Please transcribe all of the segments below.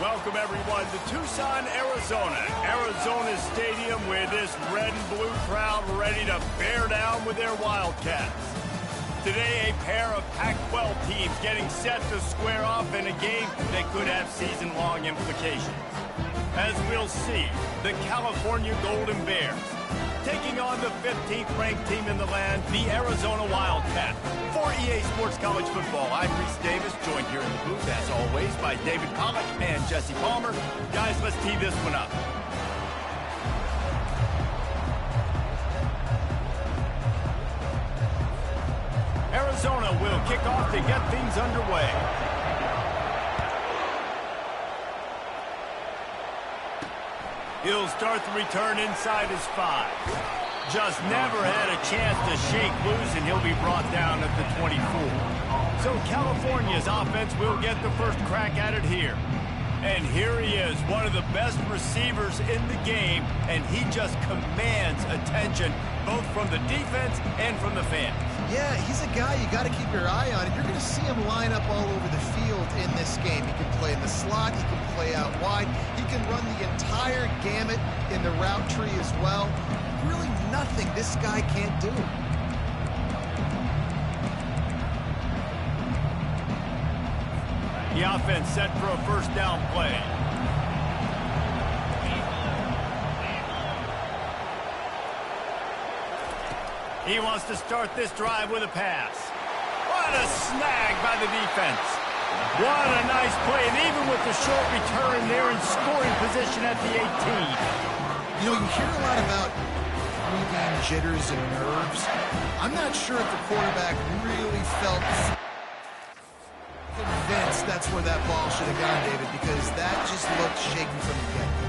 Welcome, everyone, to Tucson, Arizona. Arizona Stadium with this red and blue crowd ready to bear down with their Wildcats. Today, a pair of Pac-12 teams getting set to square off in a game that could have season-long implications. As we'll see, the California Golden Bears taking on the 15th ranked team in the land, the Arizona Wildcats. For EA Sports College Football, I'm Reese Davis, joined here in the booth, as always, by David Pollack and Jesse Palmer. Guys, let's tee this one up. Arizona will kick off to get things underway. He'll start the return inside his 5. Just never had a chance to shake loose, and he'll be brought down at the 24. So California's offense will get the first crack at it here. And here he is, one of the best receivers in the game, and he just commands attention, both from the defense and from the fans. Yeah, he's a guy you got to keep your eye on, and you're going to see him line up all over the field in this game. He can play in the slot, he can play out wide, he can run the entire gamut in the route tree as well. Really nothing this guy can't do. The offense set for a first down play. He wants to start this drive with a pass. What a snag by the defense. What a nice play, and even with the short return, they're in scoring position at the 18. You know, you hear a lot about pre-game jitters and nerves. I'm not sure if the quarterback really felt convinced that's where that ball should have gone, David, because that just looked shaky from the get-go.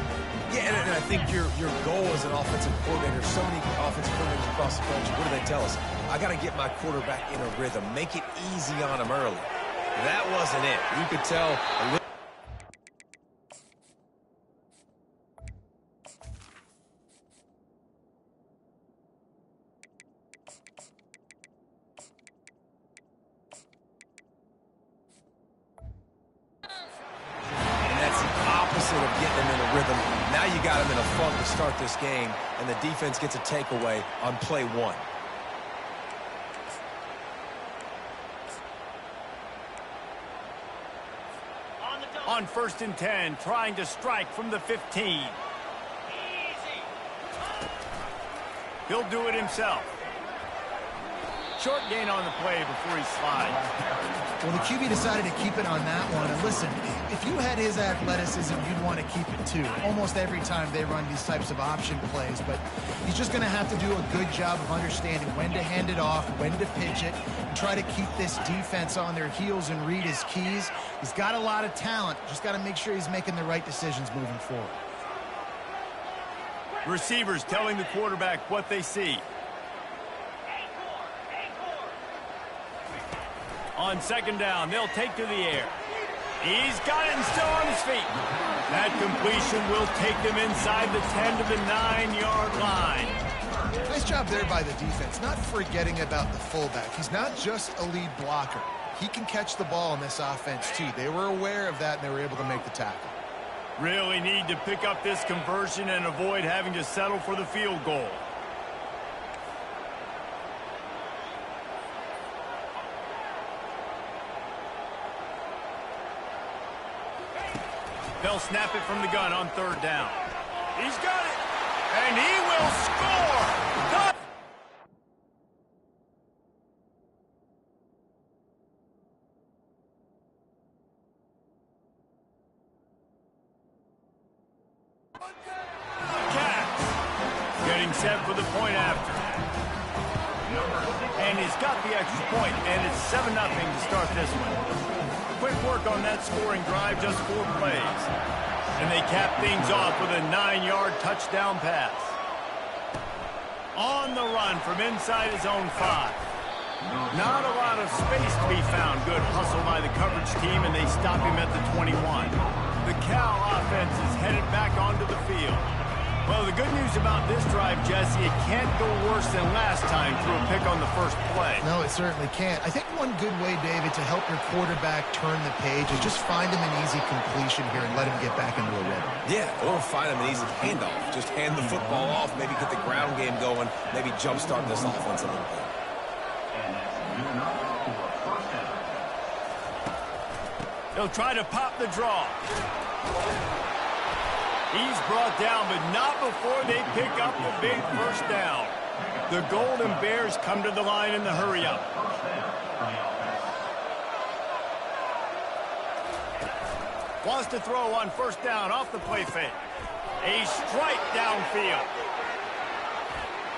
Yeah, and I think your goal as an offensive coordinator, so many offensive coordinators across the country, what do they tell us? I got to get my quarterback in a rhythm, make it easy on him early. That wasn't it. You could tell a little. Of getting him in a rhythm. Now you got him in a funk to start this game, and the defense gets a takeaway on play 1. On 1st and 10, trying to strike from the 15. He'll do it himself. Short gain on the play before he slides. Well, the QB decided to keep it on that one. And listen, if you had his athleticism, you'd want to keep it too. Almost every time they run these types of option plays. But he's just going to have to do a good job of understanding when to hand it off, when to pitch it, and try to keep this defense on their heels and read his keys. He's got a lot of talent. Just got to make sure he's making the right decisions moving forward. Receivers telling the quarterback what they see. On 2nd down, they'll take to the air. He's got it and still on his feet. That completion will take them inside the 10 to the 9-yard line. Nice job there by the defense, not forgetting about the fullback. He's not just a lead blocker. He can catch the ball in this offense, too. They were aware of that, and they were able to make the tackle. Really need to pick up this conversion and avoid having to settle for the field goal. They'll snap it from the gun on 3rd down. He's got it, and he will score! Cats getting set for the point after. And he's got the extra point, and it's 7-0 to start this one. Quick work on that scoring drive, just 4 plays. And they cap things off with a 9-yard touchdown pass. On the run from inside his own 5. Not a lot of space to be found. Good hustle by the coverage team, and they stop him at the 21. The Cal offense is headed back onto the field. Well, the good news about this drive, Jesse, it can't go worse than last time through a pick on the first play. No, it certainly can't. I think one good way, David, to help your quarterback turn the page is just find him an easy completion here and let him get back into a rhythm. Yeah, or find him an easy handoff. Just hand the football off, maybe get the ground game going, maybe jumpstart this offense a little bit. He'll try to pop the draw. He's brought down, but not before they pick up the big first down. The Golden Bears come to the line in the hurry-up. Wants to throw on first down off the play fake. A strike downfield.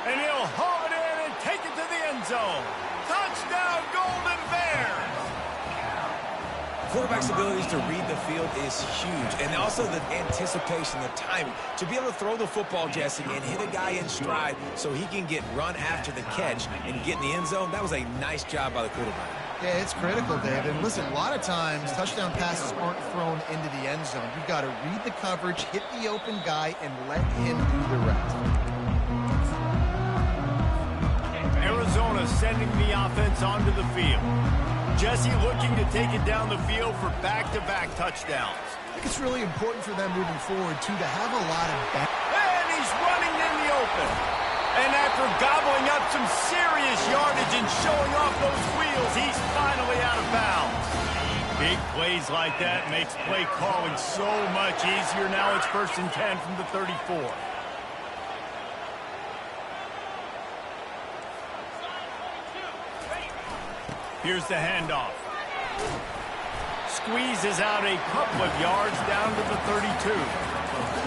And he'll haul it in and take it to the end zone. Touchdown, Golden Bears! Quarterback's abilities to read the field is huge, and also the anticipation, the timing. To be able to throw the football, Jesse, and hit a guy in stride so he can get run after the catch and get in the end zone, that was a nice job by the quarterback. Yeah, it's critical, David. And listen, a lot of times, touchdown passes aren't thrown into the end zone. You've got to read the coverage, hit the open guy, and let him do the rest. Arizona sending the offense onto the field. Jesse looking to take it down the field for back-to-back touchdowns. I think it's really important for them moving forward, too, to have a lot of back. And he's running in the open. And after gobbling up some serious yardage and showing off those wheels, he's finally out of bounds. Big plays like that makes play calling so much easier. Now it's 1st and 10 from the 34. Here's the handoff. Squeezes out a couple of yards down to the 32.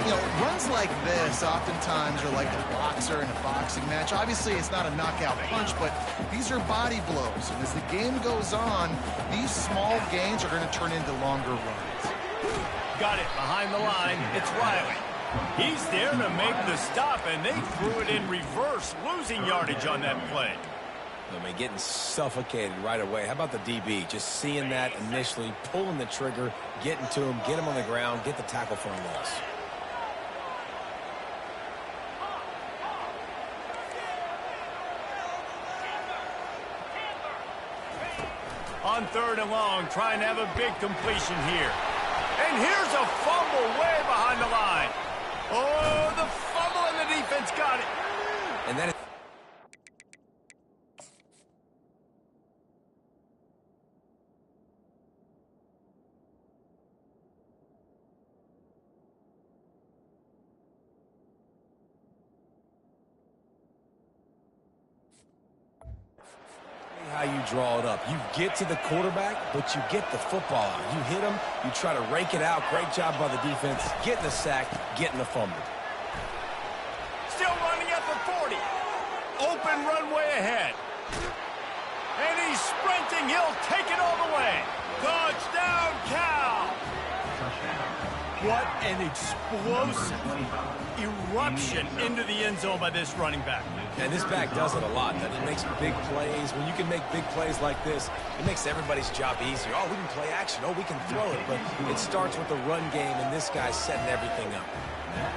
You know, runs like this oftentimes are like a boxer in a boxing match. Obviously, it's not a knockout punch, but these are body blows. And as the game goes on, these small gains are going to turn into longer runs. Got it behind the line. It's Riley. He's there to make the stop, and they threw it in reverse, losing yardage on that play. I mean, getting suffocated right away. How about the DB? Just seeing that initially, pulling the trigger, getting to him, get him on the ground, get the tackle for a loss. On 3rd and long, trying to have a big completion here. And here's a fumble way behind the line. Oh, the fumble, and the defense got it. And that is... how you draw it up. You get to the quarterback, but you get the football out. You hit him, you try to rake it out. Great job by the defense. Getting the sack, getting the fumble. Still running at the 40. Open runway ahead. And he's sprinting. He'll take it all the way. Touchdown, Cal. What an explosive eruption into the end zone by this running back. And this back does it a lot. That it makes big plays. When you can make big plays like this, it makes everybody's job easier. Oh, we can play action. Oh, we can throw it. But it starts with the run game, and this guy's setting everything up.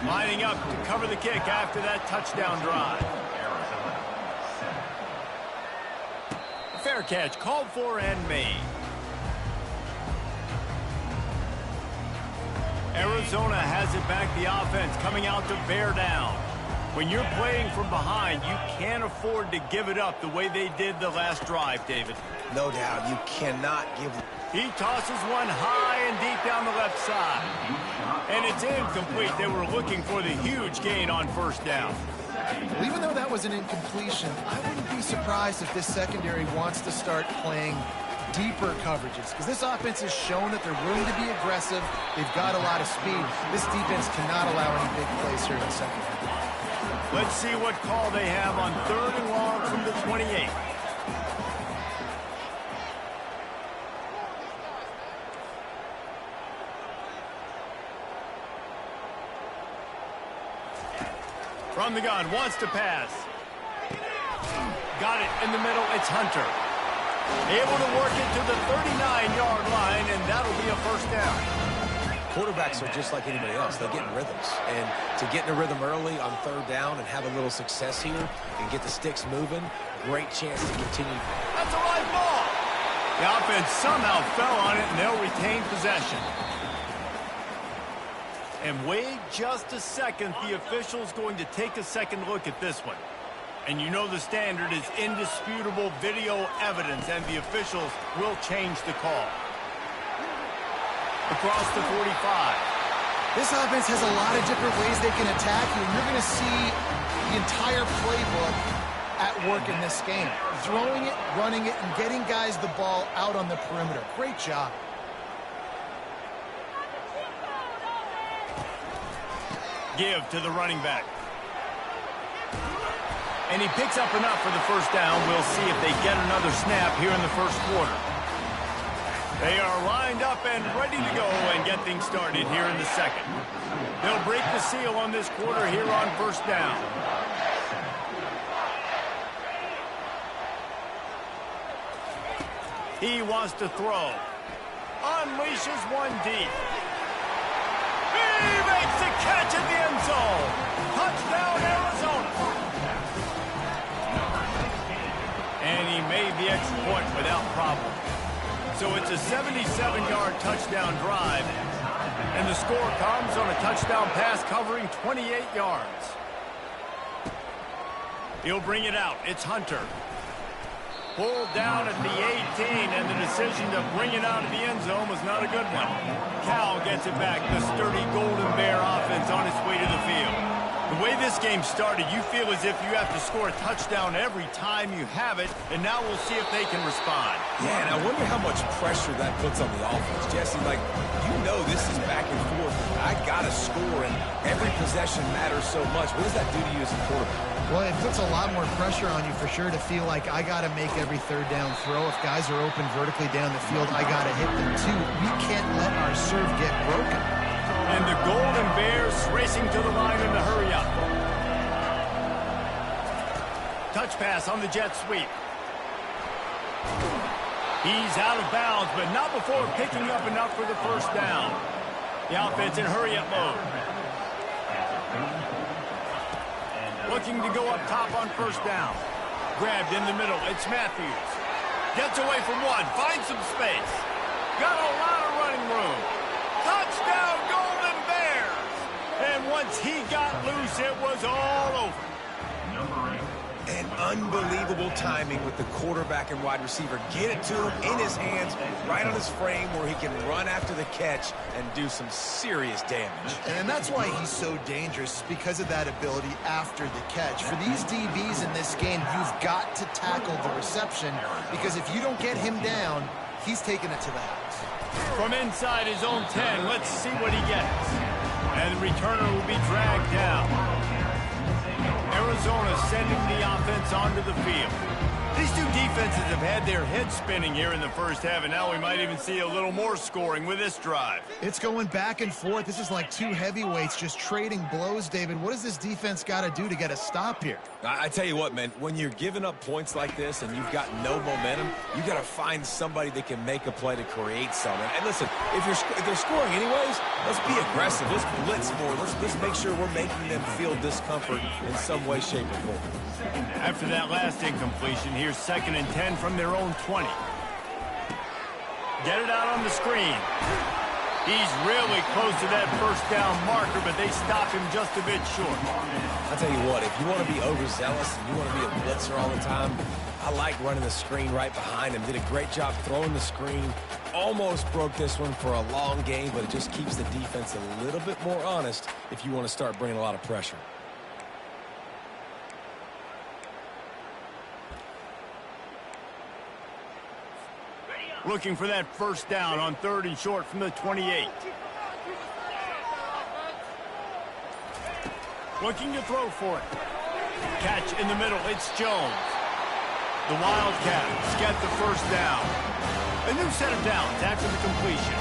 Lining up to cover the kick after that touchdown drive. Fair catch, called for and made. Arizona has it back, the offense coming out to bear down. When you're playing from behind, you can't afford to give it up the way they did the last drive, David. No doubt, you cannot give... He tosses one high and deep down the left side. And it's incomplete. They were looking for the huge gain on first down. Well, even though that was an incompletion, I wouldn't be surprised if this secondary wants to start playing deeper coverages, because this offense has shown that they're willing to be aggressive. They've got a lot of speed. This defense cannot allow any big plays here in the second half. Let's see what call they have on 3rd and long from the 28. From the gun, wants to pass. Got it in the middle, it's Hunter. Able to work it to the 39-yard line, and that'll be a first down. quarterbacks are just like anybody else. They get in rhythms. And to get in a rhythm early on third down and have a little success here and get the sticks moving, great chance to continue. That's a right ball. The offense somehow fell on it, and they'll retain possession. And wait just a second. The official's going to take a second look at this one. And you know the standard is indisputable video evidence, and the officials will change the call. Across the 45. This offense has a lot of different ways they can attack you, and you're going to see the entire playbook at work in this game. Throwing it, running it, and getting guys the ball out on the perimeter. Great job. Give to the running back. And he picks up enough for the first down. We'll see if they get another snap here in the first quarter. They are lined up and ready to go and get things started here in the second. They'll break the seal on this quarter here on first down. He wants to throw. Unleashes one deep. He makes the catch in the end zone. Touchdown, Arizona. And he made the extra point without problem. So it's a 77-yard touchdown drive. And the score comes on a touchdown pass covering 28 yards. He'll bring it out. It's Hunter. Pulled down at the 18, and the decision to bring it out of the end zone was not a good one. Cal gets it back. The sturdy Golden Bear offense on its way to the field. The way this game started, you feel as if you have to score a touchdown every time you have it, and now we'll see if they can respond. Yeah, and I wonder how much pressure that puts on the offense. Jesse, like, you know this is back and forth. I got to score, and every possession matters so much. What does that do to you as a quarterback? Well, it puts a lot more pressure on you for sure to feel like I got to make every third down throw. If guys are open vertically down the field, I got to hit them too. We can't let our serve get broken. And the Golden Bears racing to the line in the hurry up. Touch pass on the jet sweep. He's out of bounds, but not before picking up enough for the first down. The offense in hurry up mode. Looking to go up top on first down. Grabbed in the middle. It's Matthews. Gets away from one. Finds some space. Got a lot of running room. Touchdown, Golden Bears! And once he got loose, it was all over. And unbelievable timing with the quarterback and wide receiver. Get it to him in his hands, right on his frame where he can run after the catch and do some serious damage. And that's why he's so dangerous, because of that ability after the catch. For these DBs in this game, you've got to tackle the reception, because if you don't get him down, he's taking it to the house. From inside his own 10, let's see what he gets. And the returner will be dragged down. Arizona sending the offense onto the field. These two defenses have had their heads spinning here in the first half, and now we might even see a little more scoring with this drive. It's going back and forth. This is like two heavyweights just trading blows, David. What does this defense got to do to get a stop here? I tell you what, man, when you're giving up points like this and you've got no momentum, you got to find somebody that can make a play to create something. And listen, if they're scoring anyways, let's be aggressive. Let's blitz more. Let's make sure we're making them feel discomfort in some way, shape, or form. After that last incompletion, here's 2nd and 10 from their own 20. Get it out on the screen. He's really close to that first down marker, but they stop him just a bit short. I'll tell you what, if you want to be overzealous and you want to be a blitzer all the time, I like running the screen right behind him. Did a great job throwing the screen. Almost broke this one for a long game, but it just keeps the defense a little bit more honest if you want to start bringing a lot of pressure. Looking for that first down on 3rd and short from the 28. Looking to throw for it. Catch in the middle. It's Jones. The Wildcats get the first down. A new set of downs after the completion.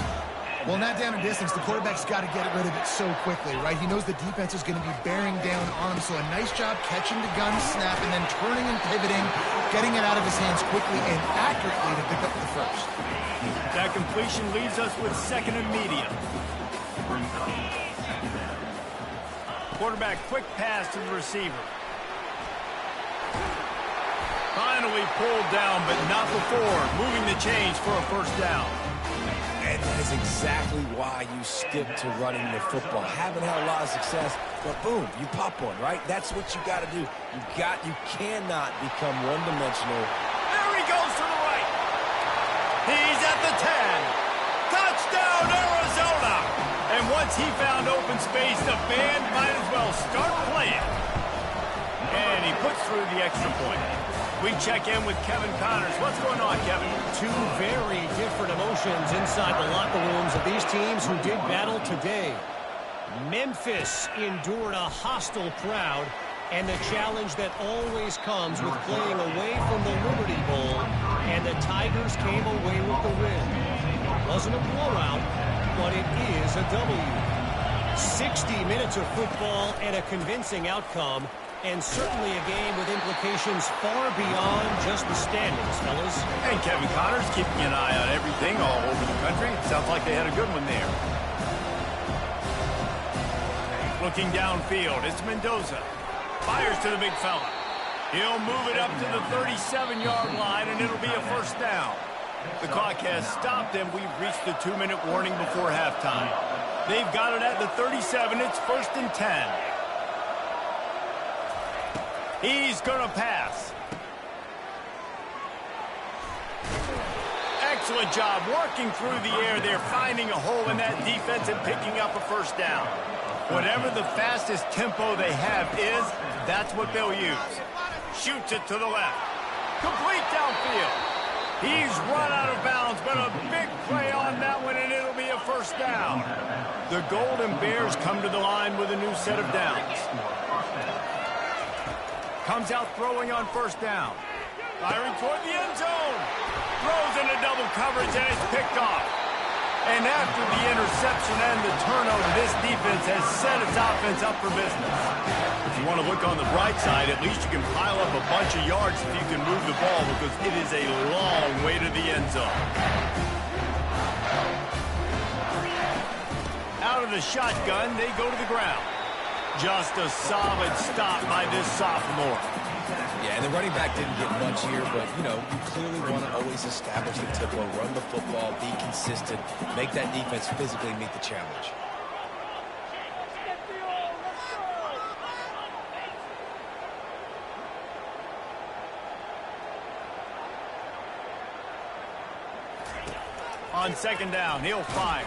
Well, not down in distance. The quarterback's got to get rid of it so quickly, right? He knows the defense is going to be bearing down on him, so a nice job catching the gun snap and then turning and pivoting, getting it out of his hands quickly and accurately to pick up the first. That completion leaves us with 2nd and medium. Quarterback quick pass to the receiver. Finally pulled down, but not before moving the chains for a first down. And that is exactly why you stick to running the football. Haven't had a lot of success, but boom, you pop one, right? That's what you got to do. You cannot become one-dimensional. There he goes to the right. He's at the 10. Touchdown, Arizona! And once he found open space, the band might as well start playing. And he puts through the extra point. We check in with Kevin Connors. What's going on, Kevin? Two very different emotions inside the locker rooms of these teams who did battle today. Memphis endured a hostile crowd and the challenge that always comes with playing away from the Liberty Bowl, and the Tigers came away with the win. It wasn't a blowout, but it is a W. 60 minutes of football and a convincing outcome, and certainly a game with implications far beyond just the standings, fellas. And Kevin Connors keeping an eye on everything all over the country. Sounds like they had a good one there. Looking downfield, it's Mendoza. Fires to the big fella. He'll move it up to the 37-yard line, and it'll be a first down. The clock has stopped, and we've reached the 2-minute warning before halftime. They've got it at the 37. It's 1st and 10. He's going to pass. Excellent job working through the air there, finding a hole in that defense and picking up a first down. Whatever the fastest tempo they have is, that's what they'll use. Shoots it to the left. Complete downfield. He's run out of bounds, but a big play on that one, and it'll be a first down. The Golden Bears come to the line with a new set of downs. Comes out throwing on first down. Firing toward the end zone. Throws into double coverage, and it's picked off. And after the interception and the turnover, this defense has set its offense up for business. If you want to look on the bright side, at least you can pile up a bunch of yards if you can move the ball, because it is a long way to the end zone. Out of the shotgun, they go to the ground. Just a solid stop by this sophomore. Yeah, and the running back didn't get much here, but, you know, you clearly want to always establish the tempo, run the football, be consistent, make that defense physically meet the challenge. On second down, he'll fire.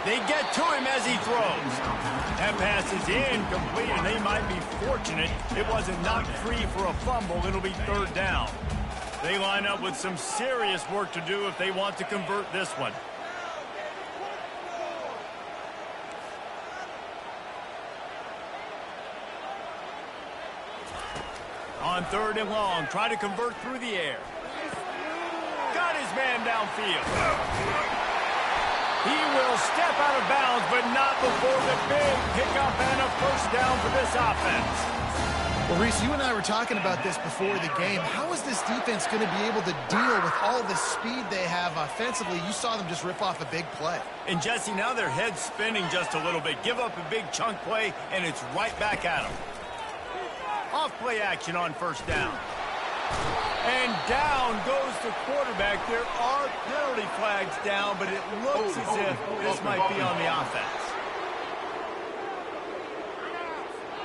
They get to him as he throws. That pass is incomplete, and they might be fortunate it wasn't knocked free for a fumble. It'll be third down. They line up with some serious work to do if they want to convert this one. On third and long, try to convert through the air. Got his man downfield. He will step out of bounds, but not before the big pickup and a first down for this offense. Well, Reese, you and I were talking about this before the game. How is this defense going to be able to deal with all the speed they have offensively? You saw them just rip off a big play. And, Jesse, now their head's spinning just a little bit. Give up a big chunk play, and it's right back at them. Off-play action on first down. And down goes the quarterback. There are penalty flags down, but it looks as if this might be on the offense.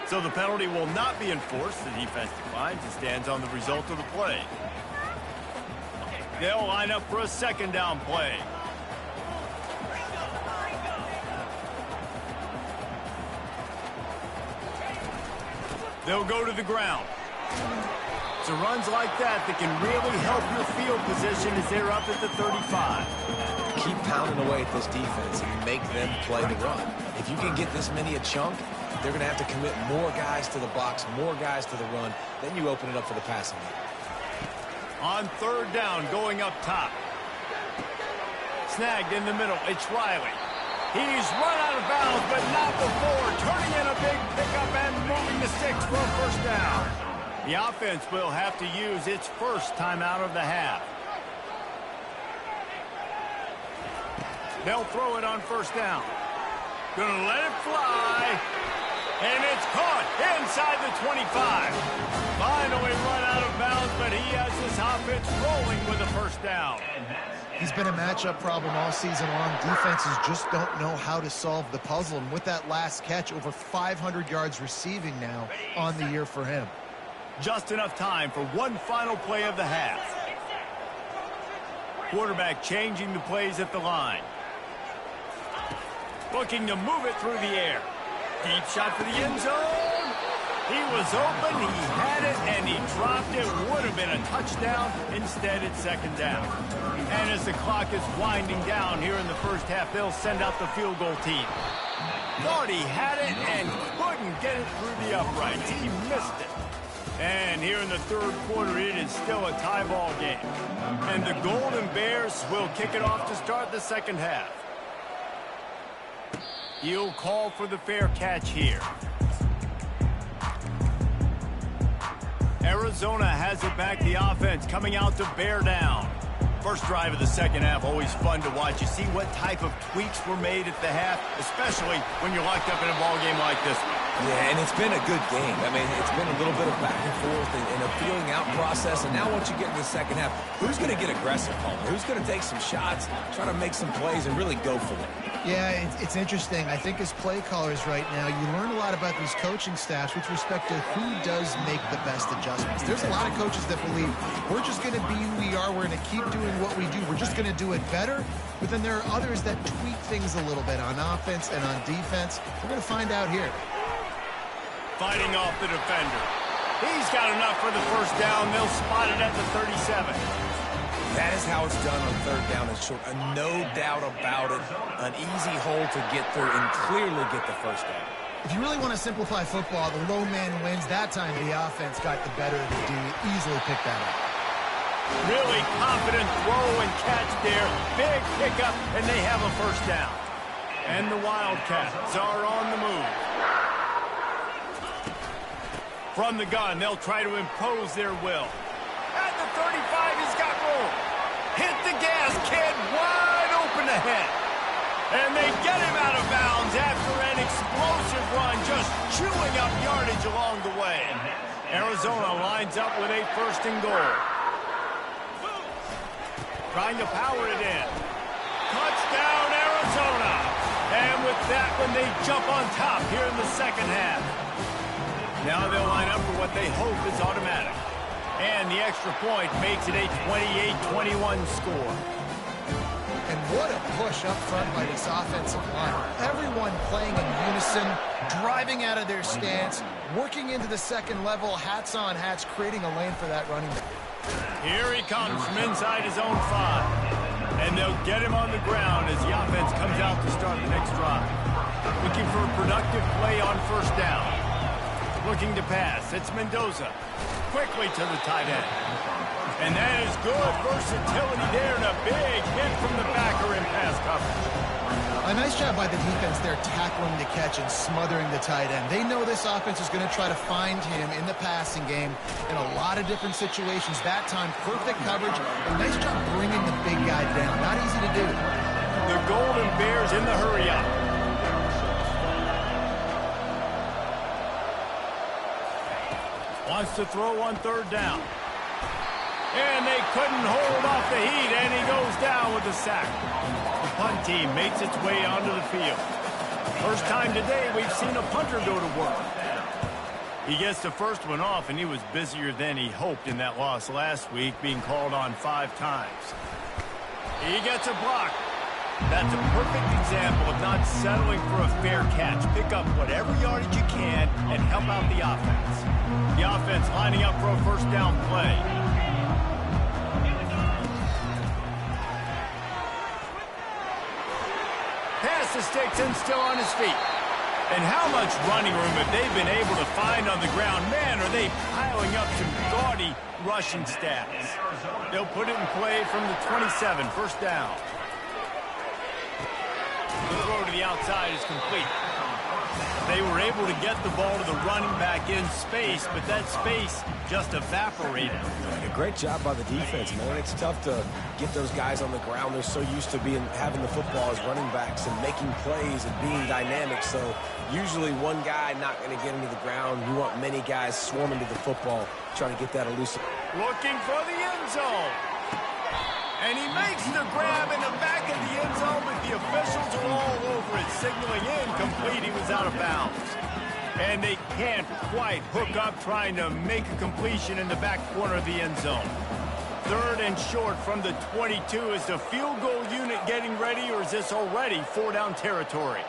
So the penalty will not be enforced. The defense declines and stands on the result of the play. They'll line up for a second down play. They'll go to the ground. So runs like that can really help your field position as they're up at the 35. Keep pounding away at this defense and make them play the run. If you can get this many a chunk, they're going to have to commit more guys to the box, more guys to the run. Then you open it up for the passing game. On third down, going up top. Snagged in the middle. It's Riley. He's run out of bounds, but not before. Turning in a big pickup and moving the sticks for a first down. The offense will have to use its first timeout of the half. They'll throw it on first down. Gonna let it fly. And it's caught inside the 25. Finally run out of bounds, but he has this offense rolling with a first down. He's been a matchup problem all season long. Defenses just don't know how to solve the puzzle. And with that last catch, over 500 yards receiving now on the year for him. Just enough time for one final play of the half. Quarterback changing the plays at the line. Looking to move it through the air. Deep shot for the end zone. He was open, he had it, and he dropped it. Would have been a touchdown. Instead, it's second down. And as the clock is winding down here in the first half, they'll send out the field goal team. Thought he had it and couldn't get it through the uprights. He missed it. And here in the third quarter, it is still a tie ball game. And the Golden Bears will kick it off to start the second half. He'll call for the fair catch here. Arizona has it back. The offense coming out to bear down. First drive of the second half, always fun to watch. You see what type of tweaks were made at the half, especially when you're locked up in a ball game like this one. Yeah, and it's been a good game. I mean, it's been a little bit of back and forth and a feeling out process. And now once you get in the second half, who's going to get aggressive, Palmer? Who's going to take some shots, try to make some plays, and really go for it? Yeah, it's interesting. I think as play callers right now, you learn a lot about these coaching staffs with respect to who does make the best adjustments. There's a lot of coaches that believe we're just going to be who we are. We're going to keep doing what we do. We're just going to do it better. But then there are others that tweak things a little bit on offense and on defense. We're going to find out here. Fighting off the defender. He's got enough for the first down. They'll spot it at the 37. That is how it's done on third down and short. No doubt about it. An easy hole to get through and clearly get the first down. If you really want to simplify football, the low man wins. That time the offense got the better of the D. Easily picked that up. Really confident throw and catch there. Big pickup, and they have a first down. And the Wildcats are on the move. From the gun, they'll try to impose their will. At the 35, he's got room. Hit the gas, kid, wide open ahead. And they get him out of bounds after an explosive run, just chewing up yardage along the way. Arizona lines up with a first and goal. Trying to power it in. Touchdown, Arizona. And with that one, they jump on top here in the second half. Now they'll line up for what they hope is automatic. And the extra point makes it a 28-21 score. And what a push up front by this offensive line. Everyone playing in unison, driving out of their stance, working into the second level, hats on hats, creating a lane for that running back. Here he comes from inside his own 5. And they'll get him on the ground as the offense comes out to start the next drive. Looking for a productive play on first down. Looking to pass. It's Mendoza. Quickly to the tight end. And that is good versatility there and a big hit from the backer in pass coverage. A nice job by the defense there tackling the catch and smothering the tight end. They know this offense is going to try to find him in the passing game in a lot of different situations. That time, perfect coverage. A nice job bringing the big guy down. Not easy to do. The Golden Bears in the hurry-up. Wants to throw on third down. And they couldn't hold off the heat, and he goes down with a sack. The punt team makes its way onto the field. First time today we've seen a punter go to work. He gets the first one off, and he was busier than he hoped in that loss last week, being called on 5 times. He gets a block. That's a perfect example of not settling for a fair catch. Pick up whatever yardage you can and help out the offense. The offense lining up for a first down play. Pass the sticks and still on his feet. And how much running room have they been able to find on the ground? Man, are they piling up some gaudy rushing stats. They'll put it in play from the 27, first down. The throw to the outside is complete. They were able to get the ball to the running back in space, but that space just evaporated. A great job by the defense, man. It's tough to get those guys on the ground. They're so used to having the football as running backs and making plays and being dynamic. So usually one guy not going to get into the ground. You want many guys swarming to the football, trying to get that elusive. Looking for the end zone. And he makes the grab in the back of the end zone, but the officials are all over it, signaling incomplete. He was out of bounds. And they can't quite hook up trying to make a completion in the back corner of the end zone. 3rd and short from the 22. Is the field goal unit getting ready, or is this already 4-down territory?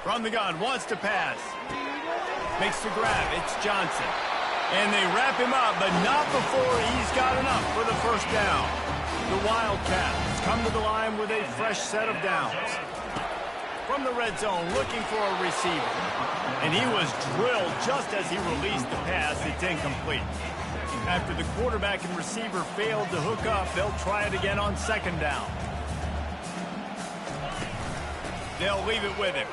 From the gun, wants to pass. Makes the grab. It's Johnson. And they wrap him up, but not before he's got enough for the first down. The Wildcats come to the line with a fresh set of downs. From the red zone, looking for a receiver. And he was drilled just as he released the pass. It's incomplete. After the quarterback and receiver failed to hook up, they'll try it again on 2nd down. They'll leave it with him.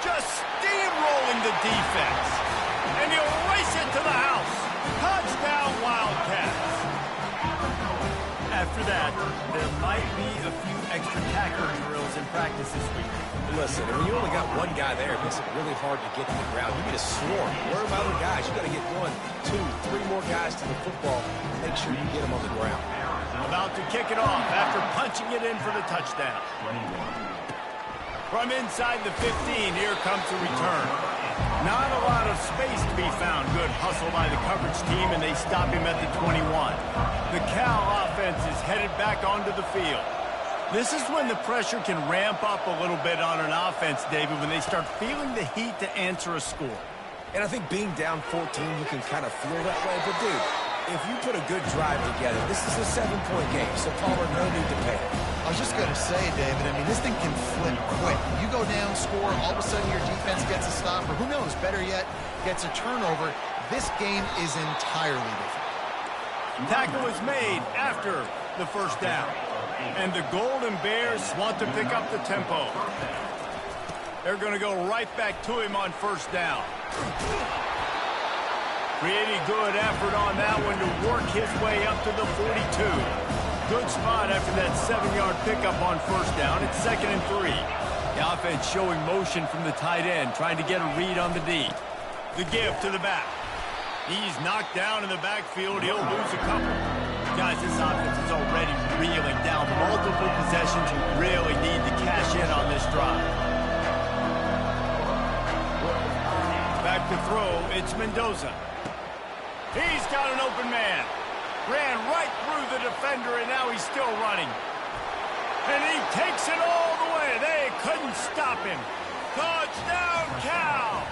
Just steamrolling the defense. And he'll race it to the house. Touchdown, Wildcats. After that, there might be a few extra tackle drills in practice this week. Listen, when you only got one guy there, it makes it really hard to get to the ground. You need a swarm. Where about other guys? You got to get 1, 2, 3 more guys to the football. Make sure you get them on the ground. About to kick it off after punching it in for the touchdown. From inside the 15, here comes the return. Not a lot of space to be found. Good hustle by the coverage team, and they stop him at the 21. The Cal offense is headed back onto the field. This is when the pressure can ramp up a little bit on an offense, David, when they start feeling the heat to answer a score. And I think being down 14, you can kind of feel that way. But, dude, if you put a good drive together, this is a 7-point game, so Palmer, no need to panic. I was just going to say, David, I mean, this thing can flip quick. You go down, score, all of a sudden your defense gets a stop, or who knows, better yet, gets a turnover. This game is entirely different. Tackle is made after the first down. And the Golden Bears want to pick up the tempo. They're going to go right back to him on 1st down. Pretty good effort on that one to work his way up to the 42. Good spot after that 7-yard pickup on 1st down. It's 2nd and 3. The offense showing motion from the tight end, trying to get a read on the D. The give to the back. He's knocked down in the backfield. He'll lose a couple. Guys, this offense is already reeling down multiple possessions. Really need to cash in on this drive. Back to throw. It's Mendoza. He's got an open man. Ran right through the defender, and now he's still running. And he takes it all the way. They couldn't stop him. Touchdown, Cal!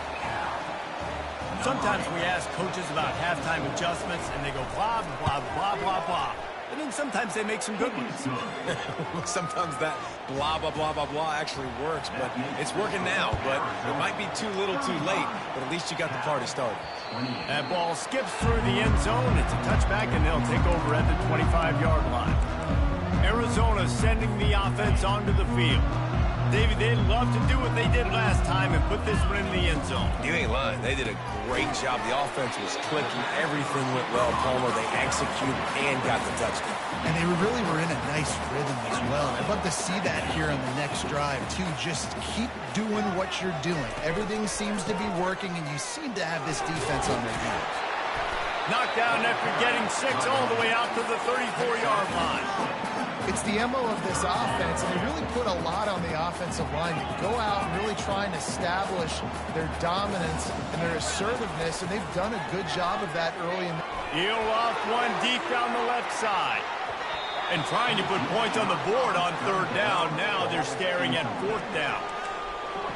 Sometimes we ask coaches about halftime adjustments, and they go blah, blah, blah, blah, blah. And then sometimes they make some good ones. Sometimes that blah, blah, blah, blah, blah actually works, but it's working now. But it might be too little too late, but at least you got the party started. That ball skips through the end zone. It's a touchback, and they'll take over at the 25-yard line. Arizona sending the offense onto the field. David, they'd love to do what they did last time and put this one in the end zone. You ain't lying. They did a great job. The offense was clicking. Everything went well, Palmer. They executed and got the touchdown. And they really were in a nice rhythm as well. I'd love to see that here on the next drive, too. Just keep doing what you're doing. Everything seems to be working, and you seem to have this defense on their heels. Knocked down after getting 6 all the way out to the 34-yard line. It's the MO of this offense, and they really put a lot on the offensive line to go out and really try and establish their dominance and their assertiveness, and they've done a good job of that early in the... Heel off one deep down the left side. And trying to put points on the board on 3rd down. Now they're staring at 4th down.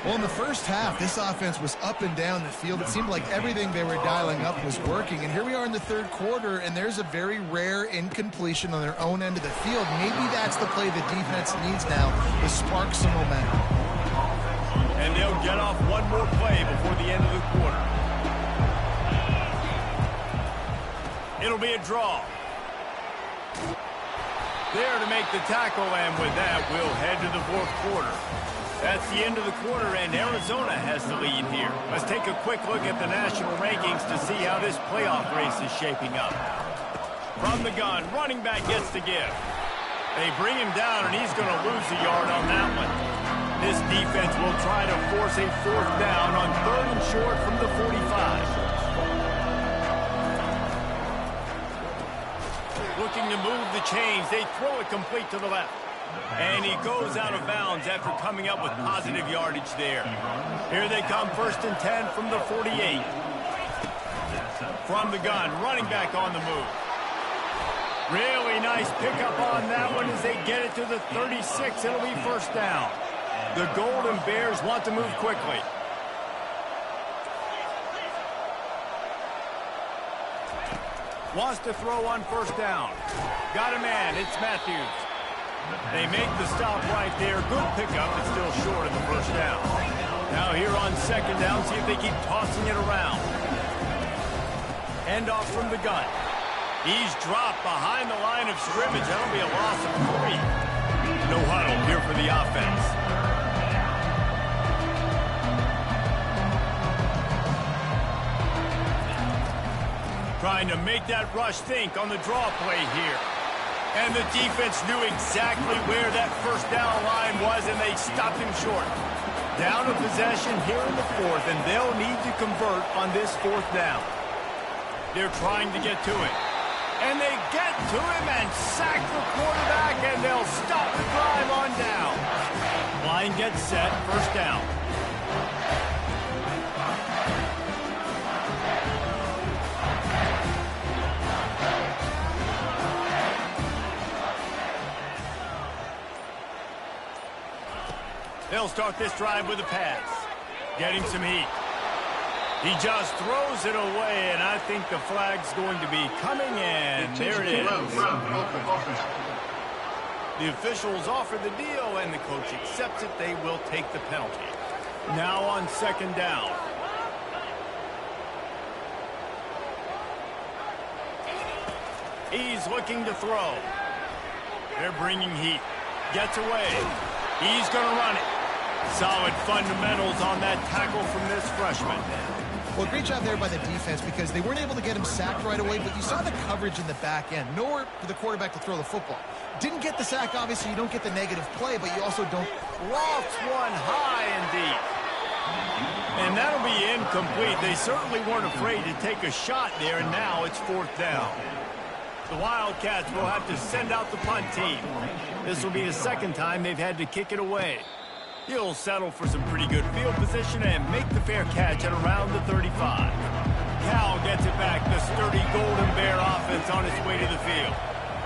Well, in the first half, this offense was up and down the field. It seemed like everything they were dialing up was working. And here we are in the 3rd quarter, and there's a very rare incompletion on their own end of the field. Maybe that's the play the defense needs now to spark some momentum. And they'll get off one more play before the end of the quarter. It'll be a draw. There to make the tackle, and with that, we'll head to the fourth quarter. That's the end of the quarter, and Arizona has the lead here. Let's take a quick look at the national rankings to see how this playoff race is shaping up. From the gun, running back gets the give. They bring him down, and he's going to lose a yard on that one. This defense will try to force a fourth down on 3rd and short from the 45. Looking to move the chains. They throw it complete to the left. And he goes out of bounds after coming up with positive yardage there. Here they come, 1st and 10 from the 48. From the gun, running back on the move. Really nice pickup on that one as they get it to the 36. It'll be 1st down. The Golden Bears want to move quickly. Wants to throw on 1st down. Got a man. It's Matthews. They make the stop right there. Good pickup, but still short of the 1st down. Now here on 2nd down, see if they keep tossing it around. Hand off from the gun. He's dropped behind the line of scrimmage. That'll be a loss of 3. No huddle here for the offense. Trying to make that rush think on the draw play here. And the defense knew exactly where that 1st down line was, and they stopped him short. Down a possession here in the 4th, and they'll need to convert on this 4th down. They're trying to get to it. And they get to him and sack the quarterback, and they'll stop the drive on down. Line gets set, 1st down. They'll start this drive with a pass. Getting some heat. He just throws it away, and I think the flag's going to be coming in. There it is. The officials offer the deal, and the coach accepts it. They will take the penalty. Now on 2nd down. He's looking to throw. They're bringing heat. Gets away. He's going to run it. Solid fundamentals on that tackle from this freshman. Well, great job there by the defense because they weren't able to get him sacked right away, but you saw the coverage in the back end. Nowhere for the quarterback to throw the football. Didn't get the sack, obviously. You don't get the negative play, but you also don't. Lofts one high and deep. And that'll be incomplete. They certainly weren't afraid to take a shot there, and now it's 4th down. The Wildcats will have to send out the punt team. This will be the 2nd time they've had to kick it away. He'll settle for some pretty good field position and make the fair catch at around the 35. Cal gets it back. The sturdy Golden Bear offense on its way to the field.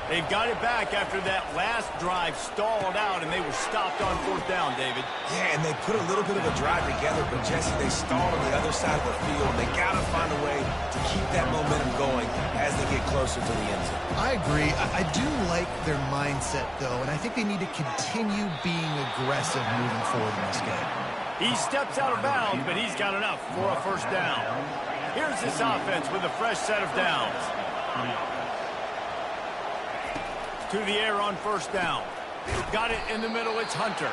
They've got it back after that last drive stalled out, and they were stopped on 4th down, David. Yeah, and they put a little bit of a drive together, but Jesse, they stalled on the other side of the field. They got to find a way to keep that momentum going as they get closer to the end zone. I agree. I do like their mindset, though, and I think they need to continue being aggressive moving forward in this game. He steps out of bounds, but he's got enough for a 1st down. Here's this offense with a fresh set of downs. To the air on 1st down. Got it in the middle. It's Hunter.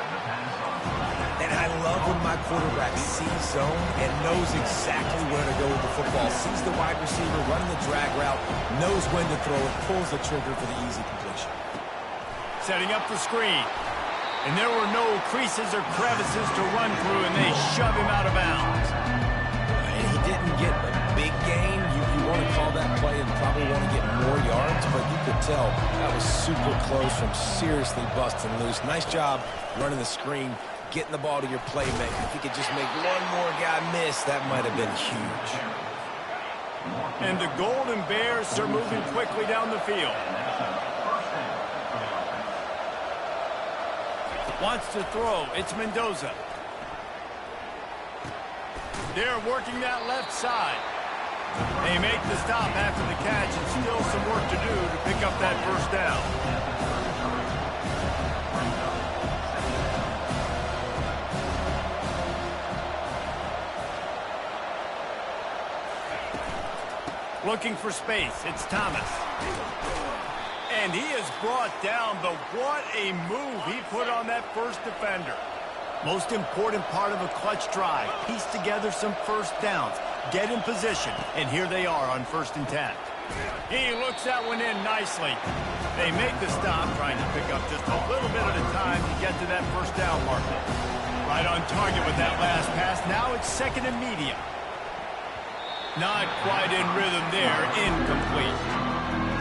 And I love when my quarterback sees zone and knows exactly where to go with the football. Sees the wide receiver running the drag route, knows when to throw it, pulls the trigger for the easy completion. Setting up the screen. And there were no creases or crevices to run through, and they shove him out of bounds. And he didn't get a big gain. You want to call that play and probably want to get more yards, but you could tell that was super close from seriously busting loose. Nice job running the screen, getting the ball to your playmaker. If he could just make one more guy miss, that might have been huge. And the Golden Bears are moving quickly down the field. Wants to throw. It's Mendoza. They're working that left side. They make the stop after the catch, and still some work to do to pick up that 1st down. Looking for space. It's Thomas. And he is brought down, but what a move he put on that first defender. Most important part of a clutch drive. Piece together some first downs. Get in position. And here they are on 1st and 10. He looks that one in nicely. They make the stop, trying to pick up just a little bit at a time to get to that first down marker. Right on target with that last pass. Now it's 2nd and medium. Not quite in rhythm there. Incomplete.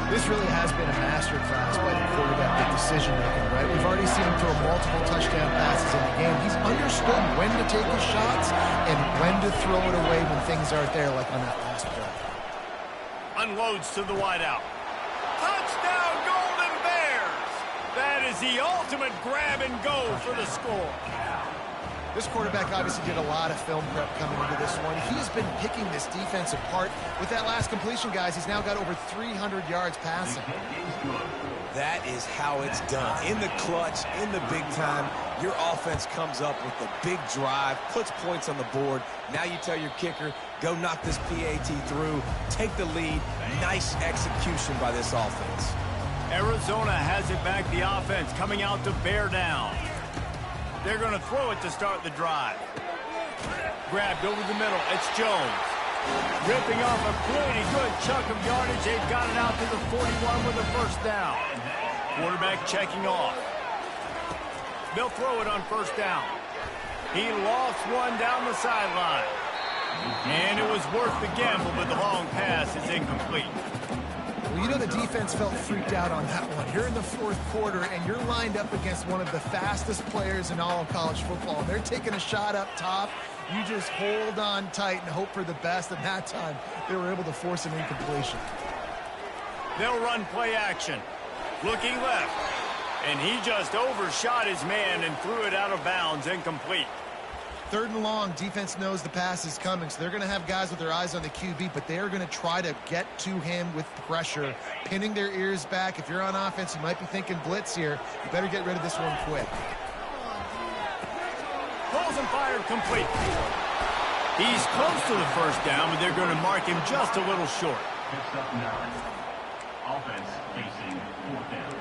This really has been a masterclass by the quarterback with decision-making, right? We've already seen him throw multiple touchdown passes in the game. He's understood when to take his shots and when to throw it away when things aren't there, like on that last play. Unloads to the wideout. Touchdown, Golden Bears! That is the ultimate grab and go for the score. This quarterback obviously did a lot of film prep coming into this one. He's been picking this defense apart. With that last completion, guys, he's now got over 300 yards passing. That is how it's done. In the clutch, in the big time, your offense comes up with a big drive, puts points on the board. Now you tell your kicker, go knock this PAT through, take the lead. Nice execution by this offense. Arizona has it back, the offense coming out to bear down. They're going to throw it to start the drive. Grabbed over the middle. It's Jones. Ripping off a pretty good chunk of yardage. They've got it out to the 41 with a first down. Quarterback checking off. They'll throw it on 1st down. He lost one down the sideline. And it was worth the gamble, but the long pass is incomplete. Well, you know the defense felt freaked out on that one. You're in the 4th quarter, and you're lined up against one of the fastest players in all of college football. They're taking a shot up top. You just hold on tight and hope for the best. And that time, they were able to force an incompletion. They'll run play action. Looking left. And he just overshot his man and threw it out of bounds, incomplete. 3rd and long, defense knows the pass is coming, so they're going to have guys with their eyes on the QB, but they are going to try to get to him with pressure, pinning their ears back. If you're on offense, you might be thinking blitz here. You better get rid of this one quick. Pulls and fired complete. He's close to the first down, but they're going to mark him just a little short. Offense facing 4th down.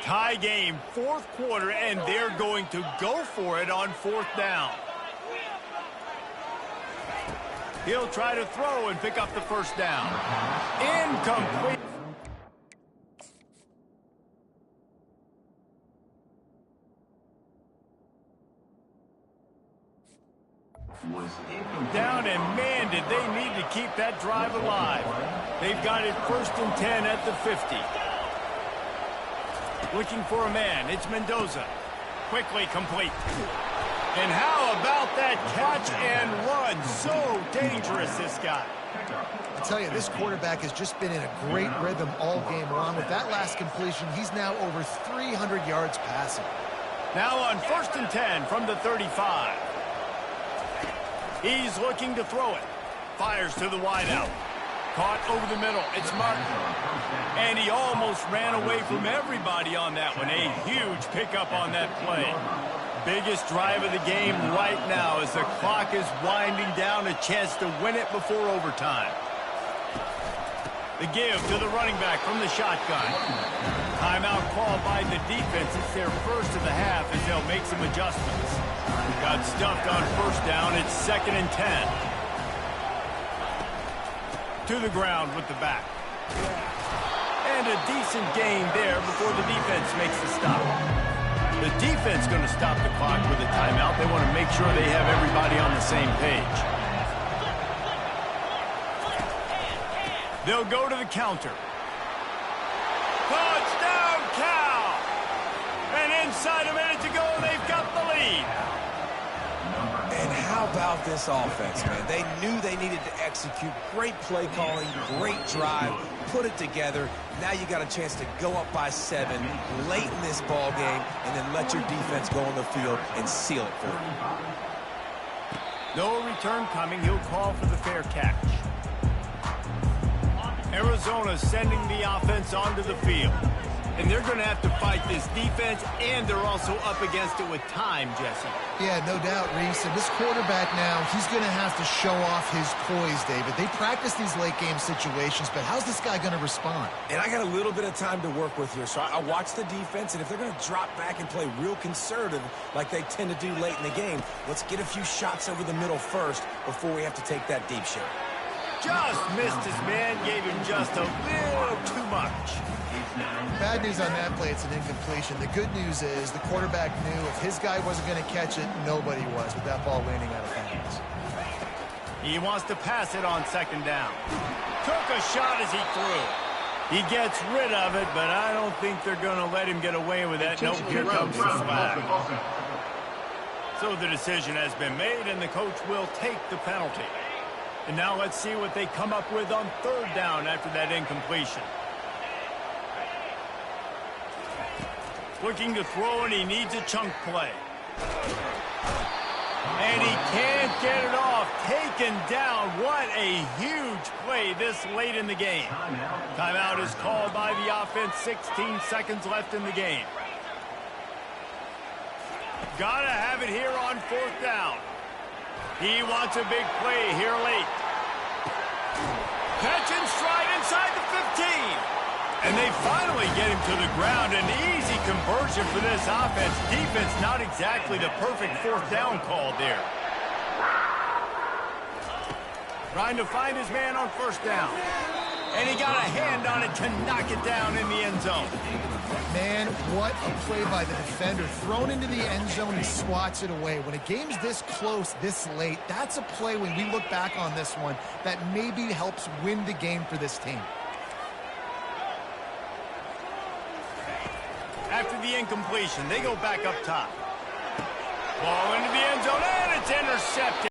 Tie game, 4th quarter, and they're going to go for it on 4th down. He'll try to throw and pick up the first down. Incomplete. Down, and man, did they need to keep that drive alive. They've got it 1st and 10 at the 50. Looking for a man. It's Mendoza. Quickly complete. And how about that catch and run? So dangerous, this guy. I tell you, this quarterback has just been in a great rhythm all game long. With that last completion, he's now over 300 yards passing. Now on 1st and 10 from the 35. He's looking to throw it. Fires to the wideout. Caught over the middle. It's Martin. And he almost ran away from everybody on that one. A huge pickup on that play. Biggest drive of the game right now as the clock is winding down. A chance to win it before overtime. The give to the running back from the shotgun. Timeout called by the defense. It's their first of the half as they'll make some adjustments. Got stuffed on 1st down. It's 2nd and 10. To the ground with the back. And a decent gain there before the defense makes the stop. The defense going to stop the clock with a timeout. They want to make sure they have everybody on the same page. They'll go to the counter. Touchdown, Cal! And inside a minute to go, they've got the lead. And how about this offense, man? They knew they needed to execute. Great play calling, great drive, put it together. Now you got a chance to go up by 7 late in this ball game and then let your defense go on the field and seal it for you. No return coming. He'll call for the fair catch. Arizona sending the offense onto the field. And they're going to have to fight this defense, and they're also up against it with time, Jesse. Yeah, no doubt, Reese. And this quarterback now, he's going to have to show off his poise, David. They practice these late-game situations, but how's this guy going to respond? And I got a little bit of time to work with here, so I watch the defense, and if they're going to drop back and play real conservative like they tend to do late in the game, let's get a few shots over the middle first before we have to take that deep shot. Just missed his man, gave him just a little too much. Bad news on that play, it's an incompletion. The good news is the quarterback knew if his guy wasn't going to catch it, nobody was with that ball landing out of bounds. He wants to pass it on second down. Took a shot as he threw. He gets rid of it, but I don't think they're going to let him get away with that. Nope, here comes the flag. So the decision has been made, and the coach will take the penalty. And now let's see what they come up with on third down after that incompletion. Looking to throw, and he needs a chunk play. And he can't get it off. Taken down. What a huge play this late in the game. Timeout is called by the offense. 16 seconds left in the game. Gotta have it here on fourth down. He wants a big play here late. Catch and stride inside the 15. And they finally get him to the ground. An easy conversion for this offense. Defense not exactly the perfect fourth down call there. Trying to find his man on first down. And he got a hand on it to knock it down in the end zone. Man, what a play by the defender. Thrown into the end zone, he swats it away. When a game's this close, this late, that's a play when we look back on this one that maybe helps win the game for this team. After the incompletion, they go back up top. Ball into the end zone, and it's intercepted.